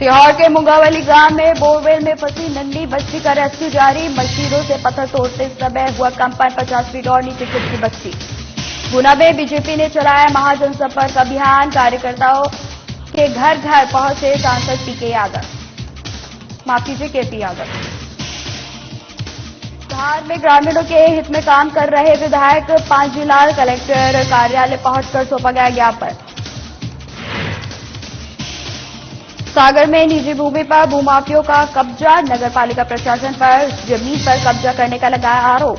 सीहोर के मुंगावली गांव में बोरवेल में फंसी नन्ही बच्ची का रेस्क्यू जारी। मशीनों से पत्थर तोड़ते समय हुआ कंपन, 50 फीट और नीचे गिरती बच्ची। गुना में बीजेपी ने चलाया महाजनसंपर्क अभियान। कार्यकर्ताओं के घर घर पहुंचे सांसद केपी यादव। धार में ग्रामीणों के हित में काम कर रहे विधायक पांजीलाल कलेक्टर कार्यालय पहुंचकर सौंपा गया ज्ञापन। सागर में निजी भूमि पर भूमाफियों का कब्जा। नगरपालिका प्रशासन पर जमीन पर कब्जा करने का लगाया आरोप।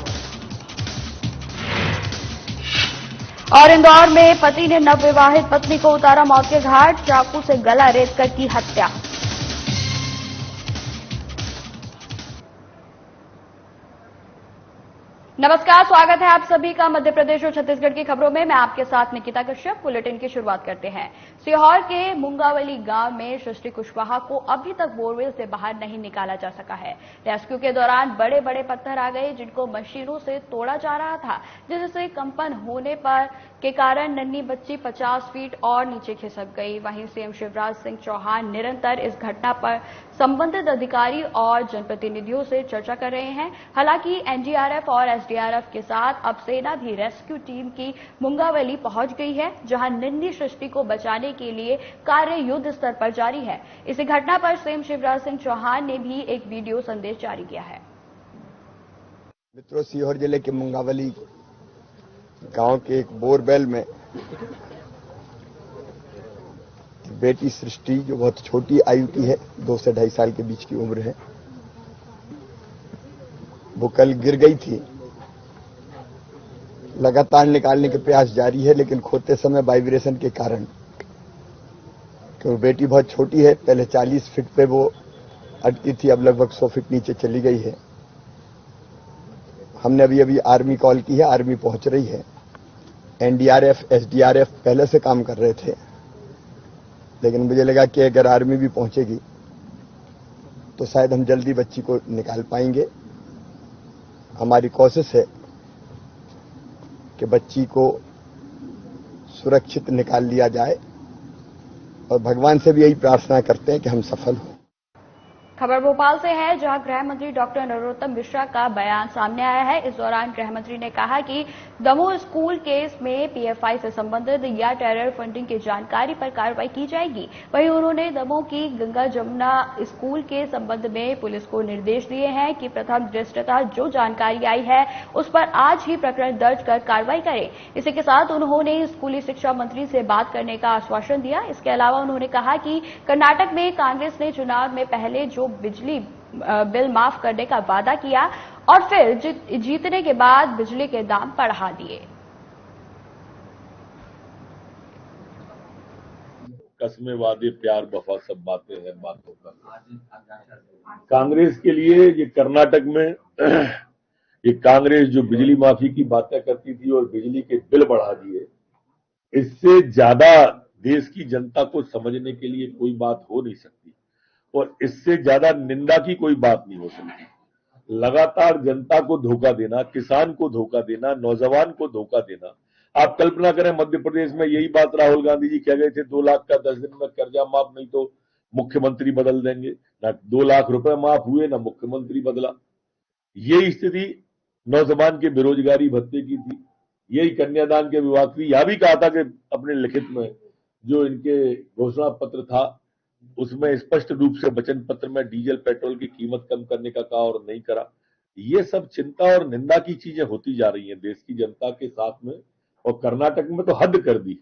और इंदौर में पति ने नवविवाहित पत्नी को उतारा मौत के घाट। चाकू से गला रेतकर की हत्या। नमस्कार, स्वागत है आप सभी का मध्य प्रदेश और छत्तीसगढ़ की खबरों में। मैं आपके साथ निकिता कश्यप। बुलेटिन की शुरुआत करते हैं। सीहोर के मुंगावली गांव में सृष्टि कुशवाहा को अभी तक बोरवेल से बाहर नहीं निकाला जा सका है। रेस्क्यू के दौरान बड़े बड़े पत्थर आ गए, जिनको मशीनों से तोड़ा जा रहा था, जिससे कंपन होने के कारण नन्ही बच्ची 50 फीट और नीचे खिसक गई। वहीं सीएम शिवराज सिंह चौहान निरंतर इस घटना पर संबंधित अधिकारी और जनप्रतिनिधियों से चर्चा कर रहे हैं। हालांकि एनडीआरएफ और एसडीआरएफ के साथ अब सेना भी रेस्क्यू टीम की मुंगावली पहुंच गई है, जहां नन्ही सृष्टि को बचाने के लिए कार्य युद्ध स्तर पर जारी है। इसी घटना पर सीएम शिवराज सिंह चौहान ने भी एक वीडियो संदेश जारी किया है। मित्रों, सीहोर जिले के मुंगावली गांव के एक बोरवेल में बेटी सृष्टि, जो बहुत छोटी आयु की है, 2 से 2.5 साल के बीच की उम्र है, वो कल गिर गई थी। लगातार निकालने के प्रयास जारी है, लेकिन खोदते समय वाइब्रेशन के कारण, क्योंकि बेटी बहुत छोटी है, पहले 40 फीट पे वो अटकी थी, अब लगभग 100 फीट नीचे चली गई है। हमने अभी आर्मी कॉल की है, आर्मी पहुंच रही है। एनडीआरएफ, एसडीआरएफ पहले से काम कर रहे थे, लेकिन मुझे लगा कि अगर आर्मी भी पहुंचेगी तो शायद हम जल्दी बच्ची को निकाल पाएंगे। हमारी कोशिश है कि बच्ची को सुरक्षित निकाल लिया जाए और भगवान से भी यही प्रार्थना करते हैं कि हम सफल हों। खबर भोपाल से है, जहां गृह मंत्री डॉक्टर नरोत्तम मिश्रा का बयान सामने आया है। इस दौरान गृह मंत्री ने कहा कि दमोह स्कूल केस में पीएफआई से संबंधित या टेरर फंडिंग की जानकारी पर कार्रवाई की जाएगी। वहीं उन्होंने दमोह की गंगा जमुना स्कूल के संबंध में पुलिस को निर्देश दिए हैं कि प्रथम दृष्टतः जो जानकारी आई है उस पर आज ही प्रकरण दर्ज कर कार्रवाई करें। इसी के साथ उन्होंने स्कूली शिक्षा मंत्री से बात करने का आश्वासन दिया। इसके अलावा उन्होंने कहा कि कर्नाटक में कांग्रेस ने चुनाव में पहले जो बिजली बिल माफ करने का वादा किया और फिर जीतने के बाद बिजली के दाम बढ़ा दिए। कस्में, वादे, प्यार, वफा सब बातें हैं बातों का। कांग्रेस के लिए ये कर्नाटक में ये कांग्रेस जो बिजली माफी की बातें करती थी और बिजली के बिल बढ़ा दिए, इससे ज्यादा देश की जनता को समझने के लिए कोई बात हो नहीं सकती और इससे ज्यादा निंदा की कोई बात नहीं हो सकती। लगातार जनता को धोखा देना, किसान को धोखा देना, नौजवान को धोखा देना। आप कल्पना करें, मध्य प्रदेश में यही बात राहुल गांधी जी कह गए थे, 2 लाख का 10 दिन में कर्जा माफ, नहीं तो मुख्यमंत्री बदल देंगे। ना 2 लाख रुपए माफ हुए, ना मुख्यमंत्री बदला। यही स्थिति नौजवान के बेरोजगारी भत्ते की थी, यही कन्यादान के विभाग की। यह भी कहा था कि अपने लिखित में जो इनके घोषणा पत्र था उसमें स्पष्ट रूप से वचन पत्र में डीजल पेट्रोल की कीमत कम करने का कहा और नहीं करा। ये सब चिंता और निंदा की चीजें होती जा रही हैं देश की जनता के साथ में, और कर्नाटक में तो हद कर दी।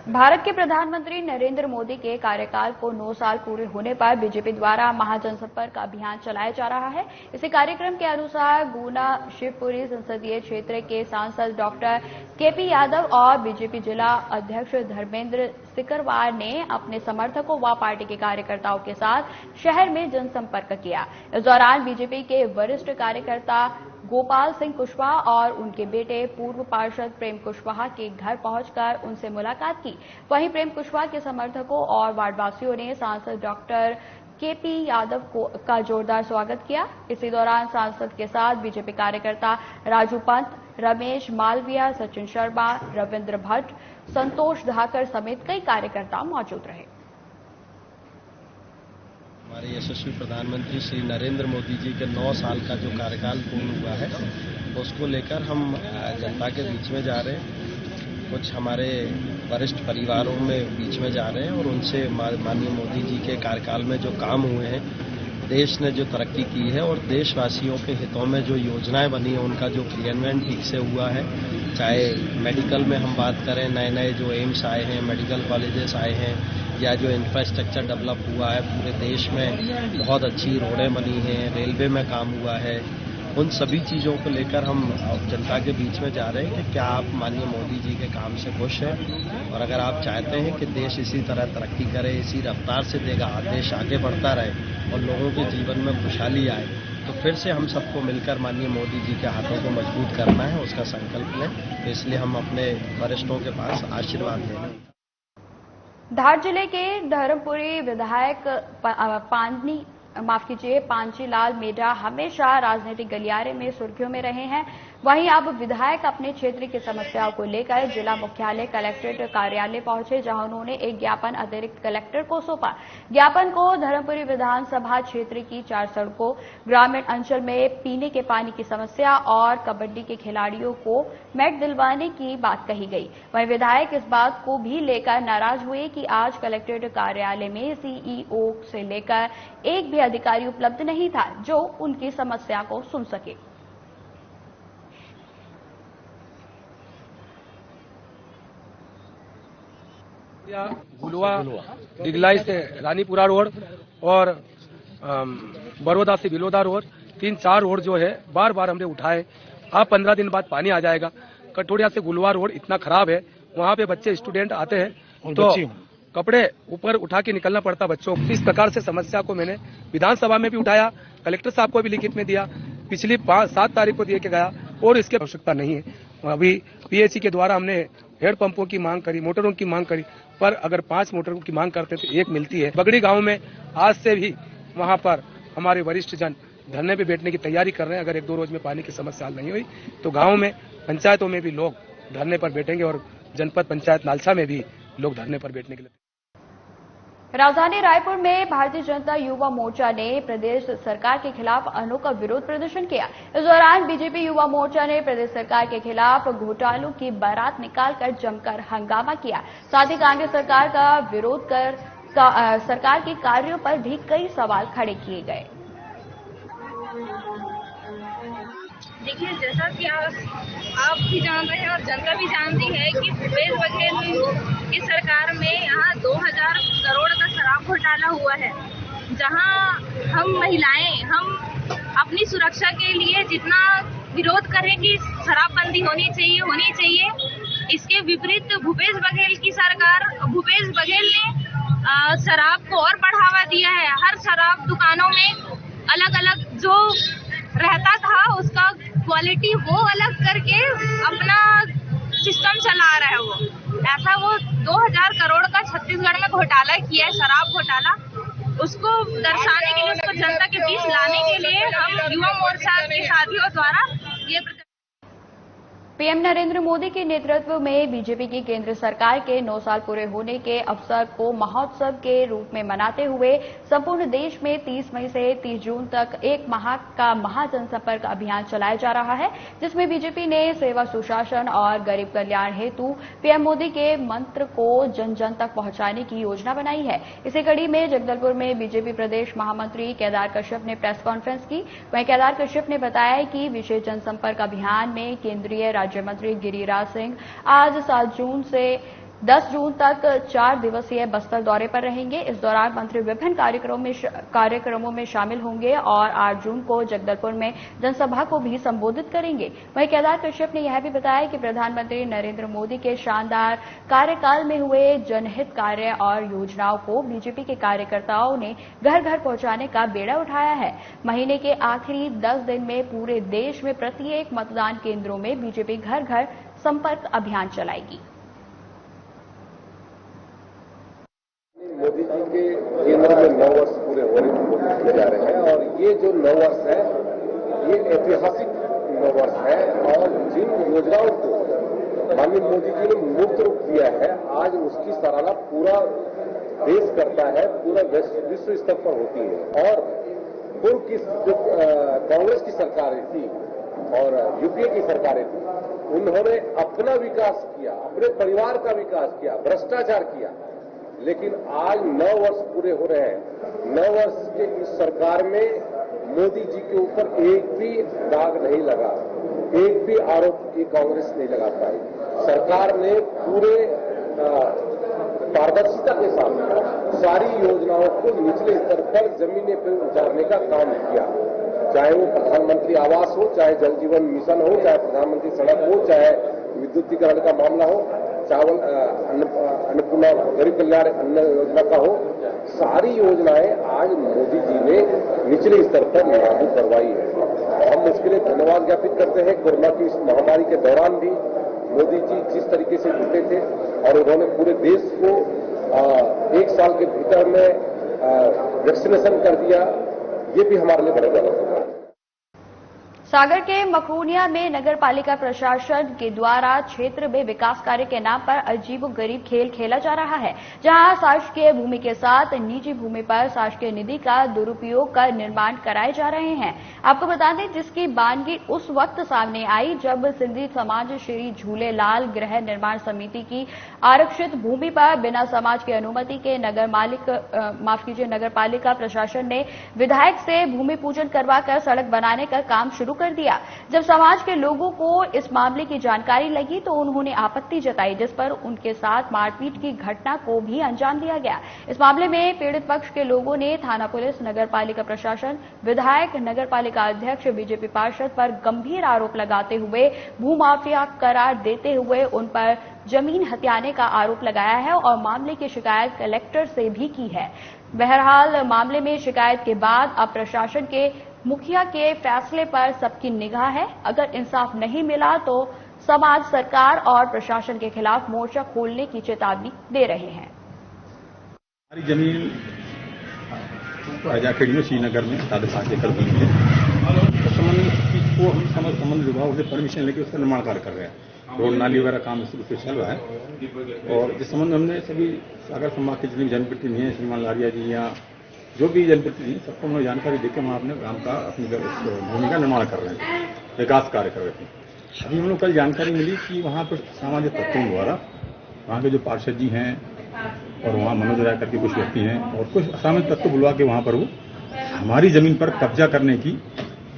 भारत के प्रधानमंत्री नरेंद्र मोदी के कार्यकाल को 9 साल पूरे होने पर बीजेपी द्वारा महाजनसंपर्क अभियान चलाया जा रहा है। इसी कार्यक्रम के अनुसार गुना शिवपुरी संसदीय क्षेत्र के सांसद डॉक्टर केपी यादव और बीजेपी जिला अध्यक्ष धर्मेंद्र सिकरवार ने अपने समर्थकों व पार्टी के कार्यकर्ताओं के साथ शहर में जनसंपर्क किया। इस दौरान बीजेपी के वरिष्ठ कार्यकर्ता गोपाल सिंह कुशवाहा और उनके बेटे पूर्व पार्षद प्रेम कुशवाहा के घर पहुंचकर उनसे मुलाकात की। वहीं प्रेम कुशवाहा के समर्थकों और वार्डवासियों ने सांसद डॉक्टर केपी यादव का जोरदार स्वागत किया। इसी दौरान सांसद के साथ बीजेपी कार्यकर्ता राजू पंत, रमेश मालविया, सचिन शर्मा, रविंद्र भट्ट, संतोष धाकर समेत कई कार्यकर्ता मौजूद रहे। हमारे यशस्वी प्रधानमंत्री श्री नरेंद्र मोदी जी के 9 साल का जो कार्यकाल पूर्ण हुआ है, उसको लेकर हम जनता के बीच में जा रहे हैं। कुछ हमारे वरिष्ठ परिवारों में बीच में जा रहे हैं और उनसे माननीय मोदी जी के कार्यकाल में जो काम हुए हैं, देश ने जो तरक्की की है और देशवासियों के हितों में जो योजनाएं बनी हैं, उनका जो क्रियान्वयन ठीक से हुआ है। चाहे मेडिकल में हम बात करें, नए नए जो एम्स आए हैं, मेडिकल कॉलेजेस आए हैं, या जो इंफ्रास्ट्रक्चर डेवलप हुआ है पूरे देश में, बहुत अच्छी रोडें बनी हैं, रेलवे में काम हुआ है, उन सभी चीज़ों को लेकर हम जनता के बीच में जा रहे हैं कि क्या आप माननीय मोदी जी के काम से खुश हैं, और अगर आप चाहते हैं कि देश इसी तरह तरक्की करे, इसी रफ्तार से देश आगे बढ़ता रहे और लोगों के जीवन में खुशहाली आए, तो फिर से हम सबको मिलकर माननीय मोदी जी के हाथों को मजबूत करना है, उसका संकल्प लें। तो इसलिए हम अपने वरिष्ठों के पास आशीर्वाद ले रहे हैं। धार जिले के धर्मपुरी विधायक पांची लाल मेढ़ा हमेशा राजनीतिक गलियारे में सुर्खियों में रहे हैं। वहीं अब विधायक अपने क्षेत्र की समस्याओं को लेकर जिला मुख्यालय कलेक्ट्रेट कार्यालय पहुंचे, जहां उन्होंने एक ज्ञापन अतिरिक्त कलेक्टर को सौंपा। ज्ञापन को धर्मपुरी विधानसभा क्षेत्र की 4 सड़कों, ग्रामीण अंचल में पीने के पानी की समस्या और कबड्डी के खिलाड़ियों को मैट दिलवाने की बात कही गई। वहीं विधायक इस बात को भी लेकर नाराज हुए कि आज कलेक्ट्रेट कार्यालय में सीईओ से लेकर एक भी अधिकारी उपलब्ध नहीं था जो उनकी समस्या को सुन सके। गुलवा डिगलाई से रानीपुरा रोड और बड़ौदा से बिलोदा रोड, 3-4 रोड जो है बार बार हमने उठाए। अब 15 दिन बाद पानी आ जाएगा। कटोरिया से गुलवा रोड इतना खराब है, वहाँ पे बच्चे स्टूडेंट आते हैं तो कपड़े ऊपर उठा के निकलना पड़ता बच्चों को। इस प्रकार से समस्या को मैंने विधानसभा में भी उठाया, कलेक्टर साहब को भी लिखित में दिया, पिछली 7 तारीख को दिए के गया और इसकी आवश्यकता नहीं है। अभी पीएचई के द्वारा हमने हेड पंपों की मांग करी, मोटरों की मांग करी, पर अगर 5 मोटरों की मांग करते तो 1 मिलती है। बगड़ी गांव में आज से भी वहां पर हमारे वरिष्ठ जन धरने पे बैठने की तैयारी कर रहे हैं। अगर 1-2 रोज में पानी की समस्या हल नहीं हुई तो गांव में, पंचायतों में भी लोग धरने पर बैठेंगे और जनपद पंचायत नालसा में भी लोग धरने पर बैठने के लिए। राजधानी रायपुर में भारतीय जनता युवा मोर्चा ने प्रदेश सरकार के खिलाफ अनोखा विरोध प्रदर्शन किया। इस दौरान बीजेपी युवा मोर्चा ने प्रदेश सरकार के खिलाफ घोटालों की बारात निकालकर जमकर हंगामा किया। साथ ही कांग्रेस सरकार का विरोध कर सरकार के कार्यों पर भी कई सवाल खड़े किए गए। देखिए, जैसा कि आप भी जान रहे हैं और जनता भी जानती है कि भूपेश बघेल की सरकार में यहाँ 2000 करोड़ का शराब घोटाला हुआ है, जहाँ हम महिलाएं अपनी सुरक्षा के लिए जितना विरोध करें कि शराबबंदी होनी चाहिए, इसके विपरीत भूपेश बघेल की सरकार, भूपेश बघेल ने शराब को और बढ़ावा दिया है। हर शराब दुकानों में अलग अलग जो रहता था उसका क्वालिटी वो अलग करके अपना सिस्टम चला रहा है। वो ऐसा वो 2000 करोड़ का छत्तीसगढ़ में घोटाला किया है, शराब घोटाला, उसको दर्शाने के लिए, उसको जनता के बीच लाने के लिए हम युवा मोर्चा के साथियों द्वारा ये पीएम नरेंद्र मोदी के नेतृत्व में बीजेपी की केंद्र सरकार के 9 साल पूरे होने के अवसर को महोत्सव के रूप में मनाते हुए संपूर्ण देश में 30 मई से 30 जून तक 1 माह का महाजनसंपर्क अभियान चलाया जा रहा है, जिसमें बीजेपी ने सेवा, सुशासन और गरीब कल्याण हेतु पीएम मोदी के मंत्र को जन जन तक पहुंचाने की योजना बनाई है। इसी कड़ी में जगदलपुर में बीजेपी प्रदेश महामंत्री केदार कश्यप ने प्रेस कॉन्फ्रेंस की। वहीं केदार कश्यप ने बताया कि विशेष जनसंपर्क अभियान में केंद्रीय राज्य मंत्री गिरिराज सिंह आज 7 जून से 10 जून तक 4 दिवसीय बस्तर दौरे पर रहेंगे। इस दौरान मंत्री विभिन्न कार्यक्रमों में शामिल होंगे और 8 जून को जगदलपुर में जनसभा को भी संबोधित करेंगे। वहीं केदार कश्यप ने यह भी बताया कि प्रधानमंत्री नरेंद्र मोदी के शानदार कार्यकाल में हुए जनहित कार्य और योजनाओं को बीजेपी के कार्यकर्ताओं ने घर घर पहुंचाने का बेड़ा उठाया है। महीने के आखिरी 10 दिन में पूरे देश में प्रत्येक मतदान केंद्रों में बीजेपी घर घर संपर्क अभियान चलाएगी। मोदी जी के केंद्र में 9 वर्ष पूरे होने जा रहे हैं और ये जो 9 वर्ष है ये ऐतिहासिक 9 वर्ष है और जिन योजनाओं को माननीय मोदी जी ने मूर्त रूप दिया है आज उसकी सराहना पूरा देश करता है पूरा विश्व स्तर पर होती है। और पूर्व की जो कांग्रेस की सरकारें थी और यूपीए की सरकारें थी, उन्होंने अपना विकास किया, अपने परिवार का विकास किया, भ्रष्टाचार किया। लेकिन आज 9 वर्ष पूरे हो रहे हैं। 9 वर्ष के इस सरकार में मोदी जी के ऊपर एक भी दाग नहीं लगा, एक भी आरोप ये कांग्रेस नहीं लगा पाई। सरकार ने पूरे पारदर्शिता के साथ सारी योजनाओं को निचले स्तर पर जमीने पर उतारने का काम किया। चाहे वो प्रधानमंत्री आवास हो, चाहे जल जीवन मिशन हो, चाहे प्रधानमंत्री सड़क हो, चाहे विद्युतीकरण का मामला हो, चावल अन्नपूर्णा गरीब कल्याण अन्न योजना का हो, सारी योजनाएं आज मोदी जी ने निचले स्तर पर लागू करवाई है। हम इसके लिए धन्यवाद ज्ञापित करते हैं। कोरोना की इस महामारी के दौरान भी मोदी जी जिस तरीके से जुटे थे और उन्होंने पूरे देश को 1 साल के भीतर में वैक्सीनेशन कर दिया, ये भी हमारे लिए बड़ा गौरव है। सागर के मखूनिया में नगर पालिका प्रशासन के द्वारा क्षेत्र में विकास कार्य के नाम पर अजीबोगरीब खेल खेला जा रहा है, जहां शासकीय भूमि के साथ निजी भूमि पर शासकीय निधि का दुरुपयोग कर निर्माण कराए जा रहे हैं। आपको बता दें, जिसकी बानगी उस वक्त सामने आई जब सिंधी समाज श्री झूलेलाल गृह निर्माण समिति की आरक्षित भूमि पर बिना समाज की अनुमति के नगर पालिका प्रशासन ने विधायक से भूमि पूजन करवाकर सड़क बनाने का काम शुरू कर दिया। जब समाज के लोगों को इस मामले की जानकारी लगी तो उन्होंने आपत्ति जताई, जिस पर उनके साथ मारपीट की घटना को भी अंजाम दिया गया। इस मामले में पीड़ित पक्ष के लोगों ने थाना पुलिस, नगर पालिका प्रशासन, विधायक, नगर पालिका अध्यक्ष, बीजेपी पार्षद पर गंभीर आरोप लगाते हुए भूमाफिया करार देते हुए उन पर जमीन हथियाने का आरोप लगाया है और मामले की शिकायत कलेक्टर से भी की है। बहरहाल मामले में शिकायत के बाद अब प्रशासन के मुखिया के फैसले पर सबकी निगाह है। अगर इंसाफ नहीं मिला तो समाज, सरकार और प्रशासन के खिलाफ मोर्चा खोलने की चेतावनी दे रहे हैं। हमारी जमीन राजाखेड़ी में श्रीनगर में 5.5 एकड़ जमीन है। तो हम संबंध विभाग से परमिशन लेके उसका निर्माण कार्य कर रहे हैं। रोड नाली वगैरह काम इस रूप से चल रहा है। और जिस संबंध में हमने सभी सागर संभाग के जितनी जनप्रतिनिधि हैं, श्रीमान लारिया जी या जो भी जनप्रतिनिधि, सबको उन्होंने जानकारी देकर वहाँ अपने काम का, अपनी भूमि का निर्माण कर रहे हैं, विकास कार्य कर रहे थे। अभी हम लोग कल जानकारी मिली कि वहाँ कुछ सामाजिक तत्वों द्वारा वहाँ के जो पार्षद जी हैं और वहाँ मनोज राय करके कुछ व्यक्ति हैं और कुछ असामाजिक तत्व बुलवा के वहाँ पर वो हमारी जमीन पर कब्जा करने की,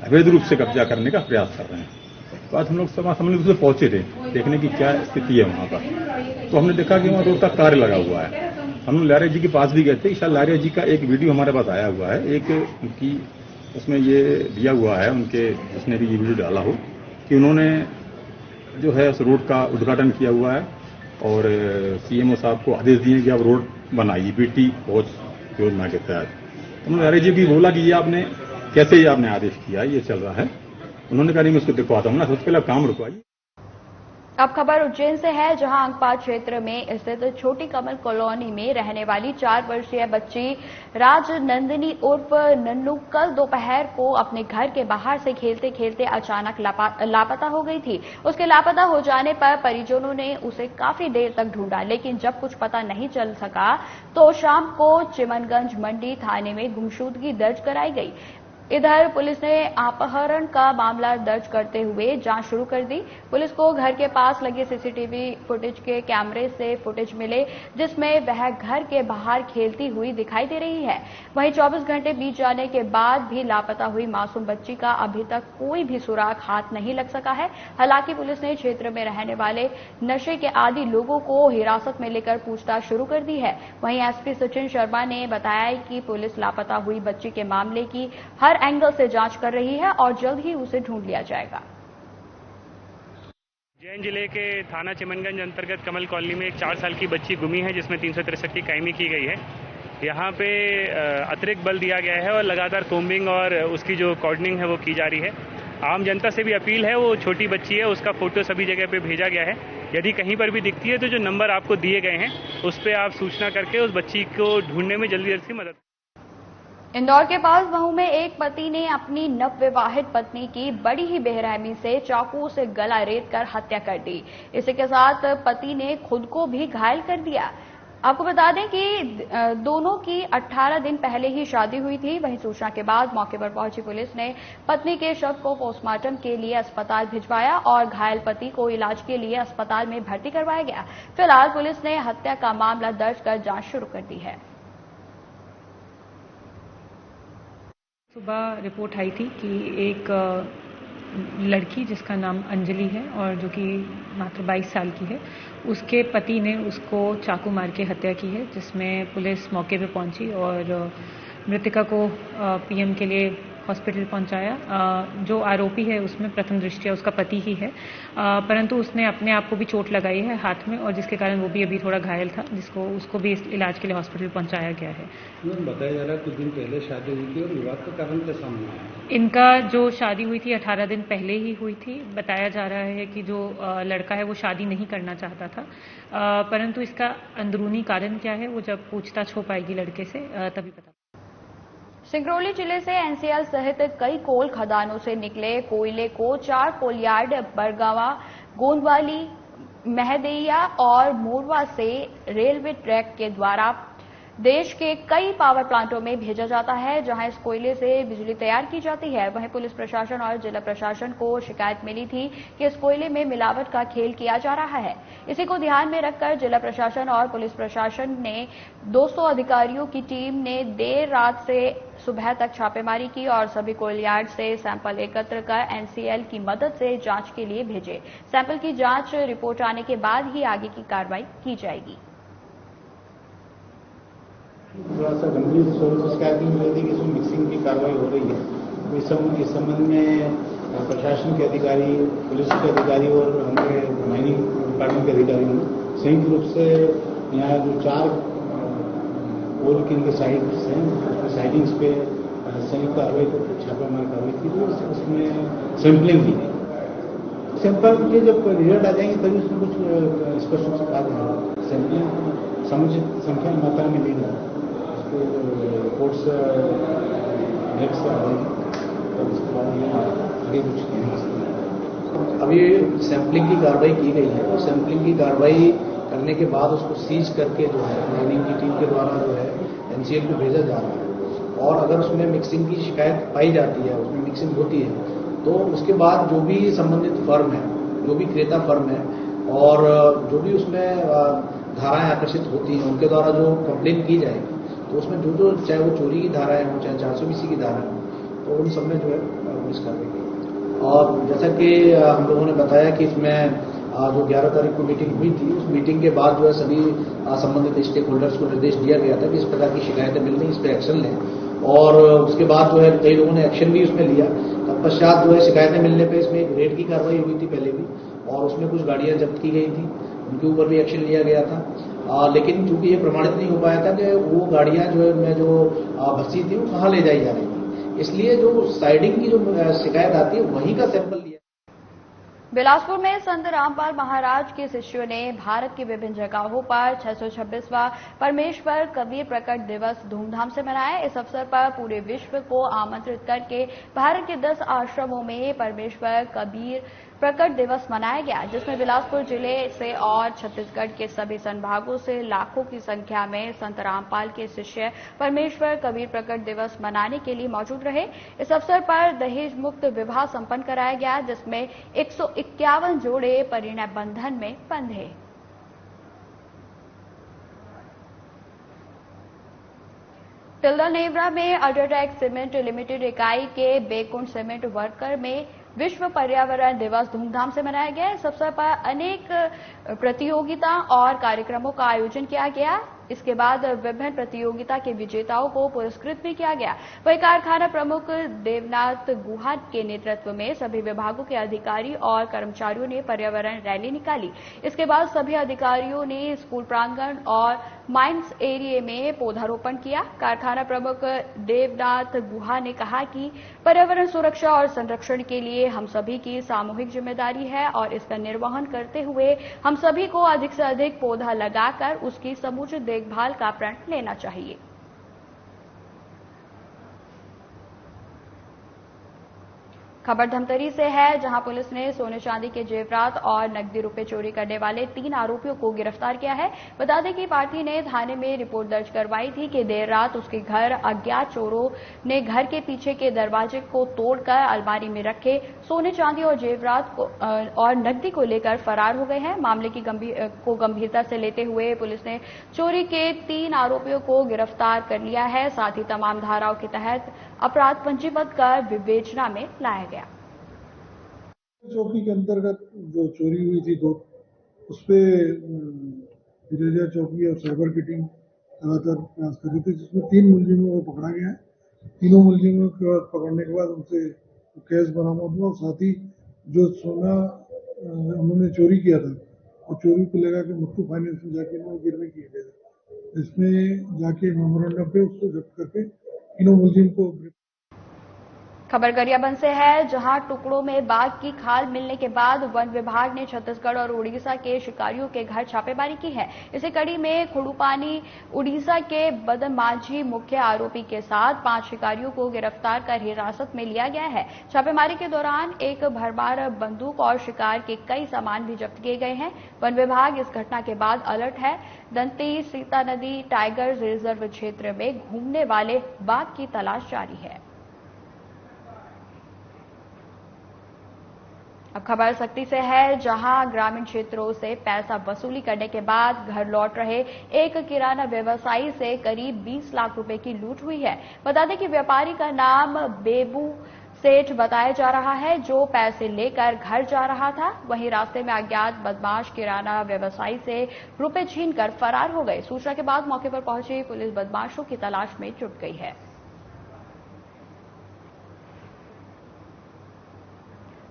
अवैध रूप से कब्जा करने का प्रयास कर रहे हैं। तो आज हम लोग सामान्य रूप से पहुंचे थे देखने की क्या स्थिति है वहाँ पर। तो हमने देखा कि वहाँ रोड का कार्य लगा हुआ है। हम लोग लारिया जी के पास भी गए थे। शायद लारिया जी का एक वीडियो हमारे पास आया हुआ है, एक उनकी उसमें ये दिया हुआ है, उनके जिसने भी ये वीडियो डाला हो, कि उन्होंने जो है उस रोड का उद्घाटन किया हुआ है और सीएमओ साहब को आदेश दिए कि आप रोड बनाइए बेटी पहुंच योजना के तहत। हमने लारिया जी भी बोला कि ये आपने कैसे ये आपने आदेश किया, ये चल रहा है। उन्होंने कहा नहीं मैं उसको दिखवाता हूँ ना, सबसे पहले काम रुकवाइए। अब खबर उज्जैन से है, जहां अंकपाल क्षेत्र में स्थित छोटी कमल कॉलोनी में रहने वाली 4 वर्षीय बच्ची राजनंदिनी उर्फ नन्नू कल दोपहर को अपने घर के बाहर से खेलते खेलते अचानक लापता हो गई थी। उसके लापता हो जाने पर परिजनों ने उसे काफी देर तक ढूंढा, लेकिन जब कुछ पता नहीं चल सका तो शाम को चिमनगंज मंडी थाने में गुमशुदगी दर्ज कराई गई। इधर पुलिस ने अपहरण का मामला दर्ज करते हुए जांच शुरू कर दी। पुलिस को घर के पास लगे सीसीटीवी फुटेज के कैमरे से फुटेज मिले, जिसमें वह घर के बाहर खेलती हुई दिखाई दे रही है। वहीं 24 घंटे बीत जाने के बाद भी लापता हुई मासूम बच्ची का अभी तक कोई भी सुराग हाथ नहीं लग सका है। हालांकि पुलिस ने क्षेत्र में रहने वाले नशे के आदी लोगों को हिरासत में लेकर पूछताछ शुरू कर दी है। वहीं एसपी सचिन शर्मा ने बताया कि पुलिस लापता हुई बच्ची के मामले की हर एंगल से जांच कर रही है और जल्द ही उसे ढूंढ लिया जाएगा। उज्जैन जिले के थाना चिमनगंज अंतर्गत कमल कॉलोनी में एक 4 साल की बच्ची गुमी है, जिसमें 363 की कायमी की गई है। यहाँ पे अतिरिक्त बल दिया गया है और लगातार कोम्बिंग और उसकी जो कॉर्डनिंग है वो की जा रही है। आम जनता से भी अपील है, वो छोटी बच्ची है, उसका फोटो सभी जगह पे भेजा गया है। यदि कहीं पर भी दिखती है तो जो नंबर आपको दिए गए हैं उस पर आप सूचना करके उस बच्ची को ढूंढने में जल्दी से मदद। इंदौर के पास महू में एक पति ने अपनी नवविवाहित पत्नी की बड़ी ही बेरहमी से चाकू से गला रेत कर हत्या कर दी। इसी के साथ पति ने खुद को भी घायल कर दिया। आपको बता दें कि दोनों की 18 दिन पहले ही शादी हुई थी। वहीं सूचना के बाद मौके पर पहुंची पुलिस ने पत्नी के शव को पोस्टमार्टम के लिए अस्पताल भिजवाया और घायल पति को इलाज के लिए अस्पताल में भर्ती करवाया गया। फिलहाल पुलिस ने हत्या का मामला दर्ज कर जांच शुरू कर दी है। सुबह रिपोर्ट आई थी कि एक लड़की जिसका नाम अंजलि है और जो कि मात्र 22 साल की है, उसके पति ने उसको चाकू मार के हत्या की है, जिसमें पुलिस मौके पे पहुंची और मृतका को पीएम के लिए हॉस्पिटल पहुंचाया। जो आरोपी है उसमें प्रथम दृष्टया उसका पति ही है, परंतु उसने अपने आप को भी चोट लगाई है हाथ में और जिसके कारण वो भी अभी थोड़ा घायल था, उसको भी इलाज के लिए हॉस्पिटल पहुंचाया गया है। बताया जा रहा है कुछ दिन पहले शादी हुई थी और विवाद का कारण क्या सामने आया? इनका जो शादी हुई थी 18 दिन पहले ही हुई थी। बताया जा रहा है कि जो लड़का है वो शादी नहीं करना चाहता था, परंतु इसका अंदरूनी कारण क्या है वो जब पूछताछ हो पाएगी लड़के से तभी पता। सिंगरौली जिले से एनसीएल सहित कई कोल खदानों से निकले कोयले को 4 कोलयार्ड बरगावा, गोंदवाली, महदैया और मोरवा से रेलवे ट्रैक के द्वारा देश के कई पावर प्लांटों में भेजा जाता है, जहां इस कोयले से बिजली तैयार की जाती है। वहीं पुलिस प्रशासन और जिला प्रशासन को शिकायत मिली थी कि इस कोयले में मिलावट का खेल किया जा रहा है। इसी को ध्यान में रखकर जिला प्रशासन और पुलिस प्रशासन ने 200 अधिकारियों की टीम ने देर रात से सुबह तक छापेमारी की और सभी कोयलयार्ड से सैंपल एकत्र कर एनसीएल की मदद से जांच के लिए भेजे। सैंपल की जांच रिपोर्ट आने के बाद ही आगे की कार्रवाई की जाएगी। थोड़ा सा गंभीर स्वरूप से शिकायत मिली थी कि इसमें मिक्सिंग की कार्रवाई हो रही है। इस संबंध में प्रशासन के अधिकारी, पुलिस के अधिकारी और हमारे माइनिंग डिपार्टमेंट के अधिकारियों ने संयुक्त रूप से यहाँ जो 4 कोल के इनके साइट्स हैं उसमें साइडिंग्स पे संयुक्त कार्रवाई छापेमार कार्रवाई की थी। उसमें सैंपलिंग की थी। सैंपल के जब रिजल्ट आ जाएंगे तभी उसमें कुछ स्पष्ट रूप से कहा जाएगा। सैंपलिंग समुचित संख्या में मात्रा में ली जाए रिपोर्ट्स नेक्स्ट आ जाएगी तब उसके बाद आगे कुछ अभी सैंपलिंग की कार्रवाई की गई है और सैंपलिंग की कार्रवाई करने के बाद उसको सीज करके जो है माइनिंग की टीम के द्वारा जो है एनसीएल को भेजा जा रहा है। और अगर उसमें मिक्सिंग की शिकायत पाई जाती है, उसमें मिक्सिंग होती है, तो उसके बाद जो भी संबंधित फर्म है, जो भी क्रेता फर्म है और जो भी उसमें धाराएं आकर्षित होती हैं उनके द्वारा जो कंप्लेन की जाएगी तो उसमें जो चाहे वो चोरी की धाराएं हो चाहे 420 की धाराएं हो तो उन सब में जो है पुलिस कार्रवाई की। और जैसा कि हम लोगों ने बताया कि इसमें जो 11 तारीख को मीटिंग हुई थी, उस मीटिंग के बाद जो है सभी संबंधित स्टेक होल्डर्स को निर्देश दिया गया था कि इस प्रकार की शिकायतें मिल रही इस पर एक्शन लें। और उसके बाद जो है कई लोगों ने एक्शन भी उसमें लिया। तत्पश्चात जो है शिकायतें मिलने पर इसमें एक रेड की कार्रवाई हुई थी पहले भी और उसमें कुछ गाड़ियां जब्त की गई थी, उनके ऊपर भी एक्शन लिया गया था। लेकिन चूंकि ये प्रमाणित नहीं हो पाया था कि वो गाड़ियां जो है उनमें जो भर्ती थी वो कहाँ ले जाई जा रही थी, इसलिए जो साइडिंग की जो शिकायत आती है वहीं का सैंपल लिया। बिलासपुर में संत रामपाल महाराज के शिष्यों ने भारत की विभिन्न जगहों पर 626वां परमेश्वर कबीर प्रकट दिवस धूमधाम से मनाया। इस अवसर पर पूरे विश्व को आमंत्रित करके भारत के 10 आश्रमों में परमेश्वर कबीर प्रकट दिवस मनाया गया, जिसमें बिलासपुर जिले से और छत्तीसगढ़ के सभी संभागों से लाखों की संख्या में संत रामपाल के शिष्य परमेश्वर कबीर प्रकट दिवस मनाने के लिए मौजूद रहे। इस अवसर पर दहेज मुक्त विवाह संपन्न कराया गया, जिसमें 151 जोड़े परिणय बंधन में बंधे। तिल्दा नेवरा में अल्ट्राटेक सीमेंट लिमिटेड इकाई के बेकुंड सीमेंट वर्कर में विश्व पर्यावरण दिवस धूमधाम से मनाया गया। इस अवसर पर अनेक प्रतियोगिता और कार्यक्रमों का आयोजन किया गया। इसके बाद विभिन्न प्रतियोगिता के विजेताओं को पुरस्कृत भी किया गया। वहीं कारखाना प्रमुख देवनाथ गुहा के नेतृत्व में सभी विभागों के अधिकारी और कर्मचारियों ने पर्यावरण रैली निकाली। इसके बाद सभी अधिकारियों ने स्कूल प्रांगण और माइंस एरिया में पौधारोपण किया। कारखाना प्रमुख देवनाथ गुहा ने कहा कि पर्यावरण सुरक्षा और संरक्षण के लिए हम सभी की सामूहिक जिम्मेदारी है और इसका निर्वहन करते हुए हम सभी को अधिक से अधिक पौधा लगाकर उसकी समुचित देखभाल का प्रण लेना चाहिए। खबर धमतरी से है, जहां पुलिस ने सोने चांदी के जेवरात और नकदी रुपए चोरी करने वाले 3 आरोपियों को गिरफ्तार किया है। बता दें कि पार्टी ने थाने में रिपोर्ट दर्ज करवाई थी कि देर रात उसके घर अज्ञात चोरों ने घर के पीछे के दरवाजे को तोड़कर अलमारी में रखे सोने चांदी और जेवरात और नकदी को लेकर फरार हो गए हैं। मामले की गंभीरता से लेते हुए पुलिस ने चोरी के 3 आरोपियों को गिरफ्तार कर लिया है। साथ ही तमाम धाराओं के तहत अपराध पंजीबद्ध कर विवेचना में लाया गया। चौकी के अंतर्गत जो चोरी हुई थी उसपे विलेजर चौकी और साइबर की टीम लगातार प्रयास कर रही थी, जिसमें 3 मुलजिमों को पकड़ा गया है। तीनों मुलजिमों को पकड़ने के बाद उनसे कैश बरामद हुआ और साथ ही जो सोना उन्होंने चोरी किया था और चोरी को लेकर के मुट्ठू फाइनेंस में जाके उन्होंने गिरवी किए गए। इसमें जाके मेमोरेंडम पे उसको जब्त करके तीनों मुलजिम को। खबर गरियाबंद से है, जहां टुकड़ों में बाघ की खाल मिलने के बाद वन विभाग ने छत्तीसगढ़ और उड़ीसा के शिकारियों के घर छापेमारी की है। इसी कड़ी में खुड़ुपानी उड़ीसा के बदमांझी मुख्य आरोपी के साथ 5 शिकारियों को गिरफ्तार कर हिरासत में लिया गया है। छापेमारी के दौरान एक भरमार बंदूक और शिकार के कई सामान भी जब्त किए गए हैं। वन विभाग इस घटना के बाद अलर्ट है। दंती सीता नदी टाइगर रिजर्व क्षेत्र में घूमने वाले बाघ की तलाश जारी है। अब खबर सक्ती से है, जहां ग्रामीण क्षेत्रों से पैसा वसूली करने के बाद घर लौट रहे एक किराना व्यवसायी से करीब 20 लाख रुपए की लूट हुई है। बता दें कि व्यापारी का नाम बेबू सेठ बताया जा रहा है, जो पैसे लेकर घर जा रहा था। वहीं रास्ते में अज्ञात बदमाश किराना व्यवसायी से रुपए छीनकर फरार हो गए। सूचना के बाद मौके पर पहुंची पुलिस बदमाशों की तलाश में जुट गई है।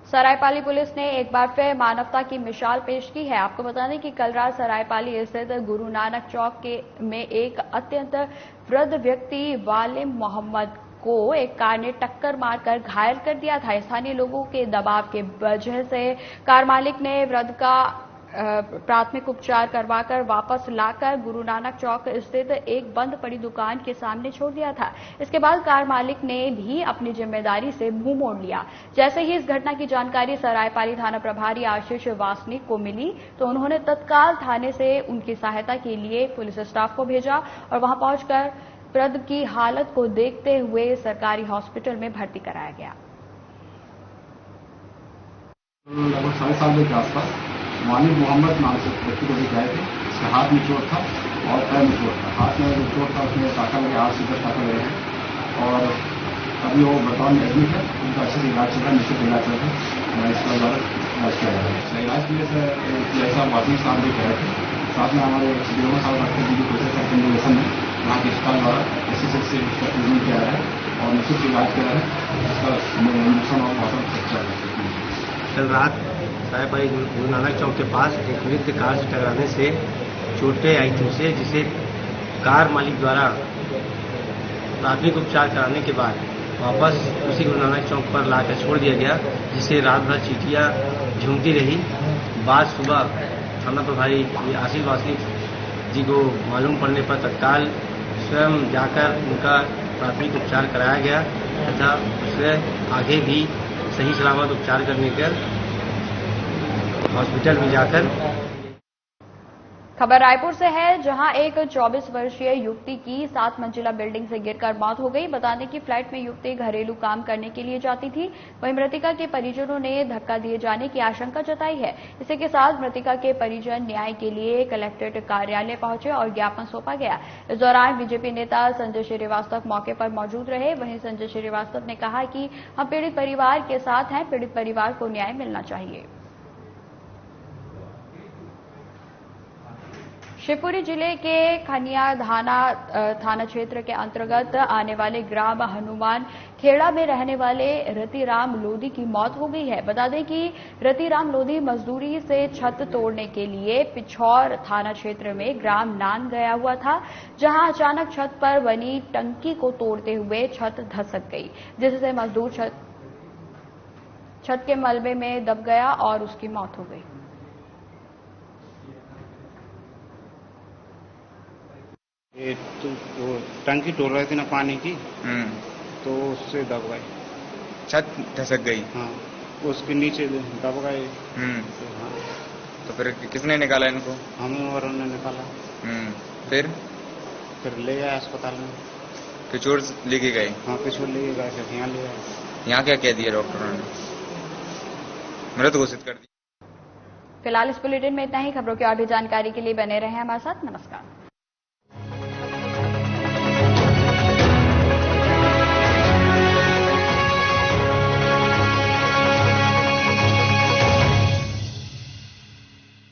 सरायपाली पुलिस ने एक बार फिर मानवता की मिसाल पेश की है। आपको बता दें कि कल रात सरायपाली स्थित गुरु नानक चौक में एक अत्यंत वृद्ध व्यक्ति वालिम मोहम्मद को एक कार ने टक्कर मारकर घायल कर दिया था। स्थानीय लोगों के दबाव के वजह से कार मालिक ने वृद्ध का प्राथमिक उपचार करवाकर वापस लाकर गुरु नानक चौक स्थित एक बंद पड़ी दुकान के सामने छोड़ दिया था। इसके बाद कार मालिक ने भी अपनी जिम्मेदारी से मुंह मोड़ लिया। जैसे ही इस घटना की जानकारी सरायपाली थाना प्रभारी आशीष वासनिक को मिली तो उन्होंने तत्काल थाने से उनकी सहायता के लिए पुलिस स्टाफ को भेजा और वहां पहुंचकर वृद्ध की हालत को देखते हुए सरकारी हॉस्पिटल में भर्ती कराया गया। लगभग 7.5 बजे के आसपास वालिम मोहम्मद नाम से व्यक्ति को दिखाए थे। इसके हाथ में चोट था और पैर में चोट था। हाथ में जो चोट था उसमें टाका लगे, हाथ सीधा टाका लगे हैं और अभी वो वर्तमान में एडमिट है। उनका अच्छे से इलाज चल रहा है, निश्चित इलाज चल रहा है। इसका द्वारा इलाज किया जा रहा है। इलाज के लिए सर जैसा वासिक साहब भी कह रहे थे, साथ में हमारे वीडियो साहब डॉक्टर जी की प्रोसेस ऑफ कंडोलेशन में वहाँ के अस्पताल द्वारा एसएसएच से उसका ट्रीटमेंट किया जा रहा है और निश्चित इलाज किया जा रहा है। इसका इंजेक्शन और मौसम चल रहा है। कल रात सरायपाली गुरु नानक चौक के पास एक वृद्ध कार से टकराने से चोटें आई थी उसे, जिसे कार मालिक द्वारा प्राथमिक उपचार कराने के बाद वापस उसी गुरु नानक चौक पर लाकर छोड़ दिया गया, जिसे रात भर चीटियां झूमती रही। बाद सुबह थाना प्रभारी आशीष वासनिक जी को मालूम पड़ने पर तत्काल स्वयं जाकर उनका प्राथमिक उपचार कराया गया तथा उसे आगे भी सही सलामत उपचार करने के हॉस्पिटल में जाकर। खबर रायपुर से है, जहां एक 24 वर्षीय युवती की 7 मंजिला बिल्डिंग से गिरकर मौत हो गई। बता दें कि फ्लैट में युवती घरेलू काम करने के लिए जाती थी। वहीं मृतका के परिजनों ने धक्का दिए जाने की आशंका जताई है। इसी के साथ मृतका के परिजन न्याय के लिए कलेक्ट्रेट कार्यालय पहुंचे और ज्ञापन सौंपा गया। इस दौरान बीजेपी नेता संजय श्रीवास्तव मौके पर मौजूद रहे। वहीं संजय श्रीवास्तव ने कहा कि हम पीड़ित परिवार के साथ हैं, पीड़ित परिवार को न्याय मिलना चाहिए। शिवपुरी जिले के खनियाधाना थाना क्षेत्र के अंतर्गत आने वाले ग्राम हनुमान खेड़ा में रहने वाले रतिराम लोधी की मौत हो गई है। बता दें कि रतिराम लोधी मजदूरी से छत तोड़ने के लिए पिछौर थाना क्षेत्र में ग्राम नान गया हुआ था, जहां अचानक छत पर बनी टंकी को तोड़ते हुए छत धसक गई, जिससे मजदूर छत के मलबे में दब गया और उसकी मौत हो गई। ये तो टंकी तोड़ रहे थे ना पानी की, तो उससे दब गए। छत धसक गई। हाँ, उसके नीचे दब गए। हाँ। तो फिर किसने निकाला इनको? हमें और उन्होंने निकाला। फिर ले गए अस्पताल में। किशोर लेके गए? हाँ, किशोर लेके गए, फिर यहाँ ले गए। यहाँ क्या कह दिया डॉक्टरों ने? मृत घोषित कर दिया। फिलहाल इस बुलेटिन में इतना ही। खबरों की और भी जानकारी के लिए बने रहें हमारे साथ। नमस्कार।